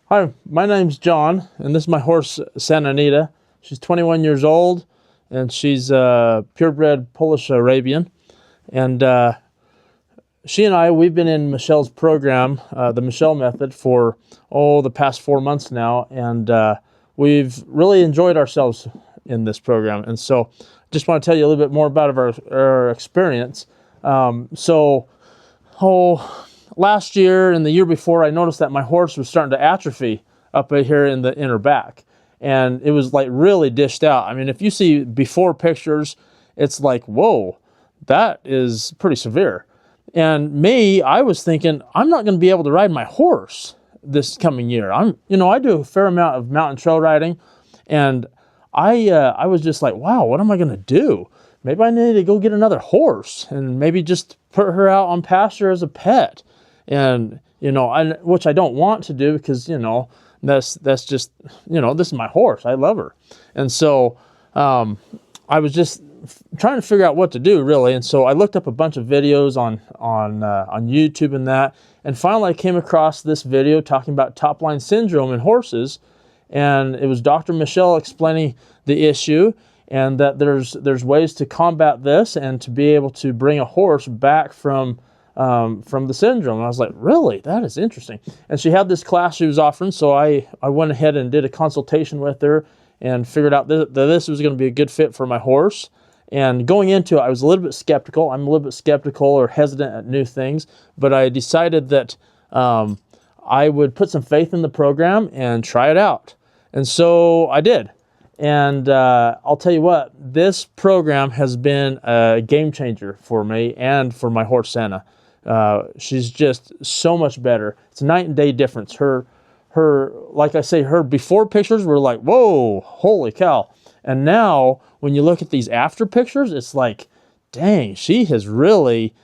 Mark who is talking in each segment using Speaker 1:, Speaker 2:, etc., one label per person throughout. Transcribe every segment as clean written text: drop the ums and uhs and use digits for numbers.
Speaker 1: Hi, my name's John, and this is my horse, Santa Anita. She's 21 years old, and she's a purebred Polish Arabian. And she and we've been in Michelle's program, the Michelle method, for, the past 4 months now. And we've really enjoyed ourselves in this program. And so just want to tell you a little bit more about our experience. Last year and the year before, I noticed that my horse was starting to atrophy up here in the inner back. And it was like really dished out. I mean, if you see before pictures, it's like, whoa, that is pretty severe. And I was thinking, I'm not going to be able to ride my horse this coming year. I do a fair amount of mountain trail riding, and I was just like, wow, what am I going to do? Maybe I need to go get another horse and maybe just put her out on pasture as a pet. And, which I don't want to do because, that's just, this is my horse. I love her. And so I was just trying to figure out what to do, really. And so I looked up a bunch of videos on YouTube and that. And finally I came across this video talking about top line syndrome in horses. And it was Dr. Michelle explaining the issue, and that there's ways to combat this and to be able to bring a horse back from the syndrome. And I was like, really? That is interesting. And she had this class she was offering, so I went ahead and did a consultation with her and figured out that this was going to be a good fit for my horse. And going into it, I was a little bit skeptical. I'm a little bit skeptical or hesitant at new things, but I decided that I would put some faith in the program and try it out. And so I did. And I'll tell you what, this program has been a game changer for me and for my horse, Santa. She's just so much better. It's a night and day difference. Her, like I say, her before pictures were like, whoa, holy cow. And now when you look at these after pictures, it's like, dang, she has really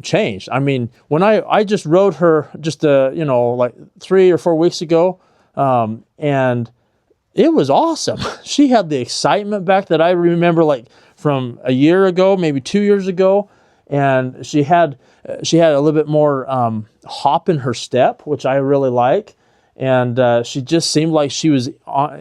Speaker 1: changed. I mean, when I just rode her just, like 3 or 4 weeks ago, and it was awesome. She had the excitement back that I remember, like from a year ago, maybe 2 years ago. And she had a little bit more hop in her step, which I really like. And she just seemed like she was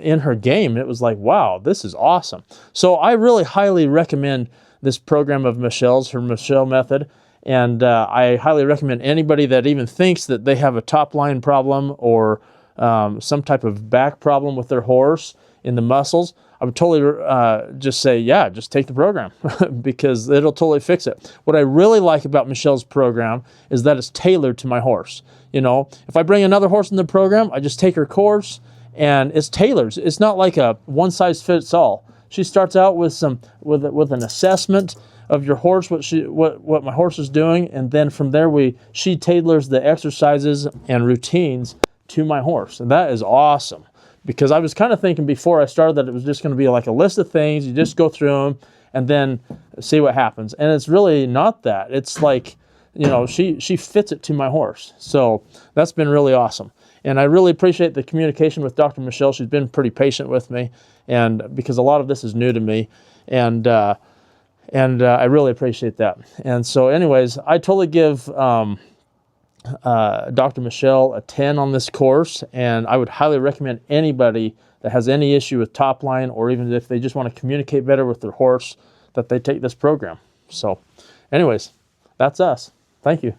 Speaker 1: in her game. It was like, wow, this is awesome. So I really highly recommend this program of Michelle's, her Michelle method. And I highly recommend anybody that even thinks that they have a top line problem or some type of back problem with their horse in the muscles, I would totally just say, yeah, just take the program because it'll totally fix it. What I really like about Michelle's program is that it's tailored to my horse. If I bring another horse in the program, I just take her course and it's tailored. It's not like a one size fits all. She starts out with an assessment of your horse, what my horse is doing, and then from there she tailors the exercises and routines to my horse, and that is awesome. Because I was kind of thinking before I started that it was just going to be like a list of things. You just go through them and then see what happens. And it's really not that. It's like, she fits it to my horse. So that's been really awesome. And I really appreciate the communication with Dr. Michelle. She's been pretty patient with me, and because a lot of this is new to me. And I really appreciate that. And so anyways, I totally give Dr. Michelle a 10 on this course, and I would highly recommend anybody that has any issue with top line, or even if they just want to communicate better with their horse, that they take this program. So anyways, that's us. Thank you.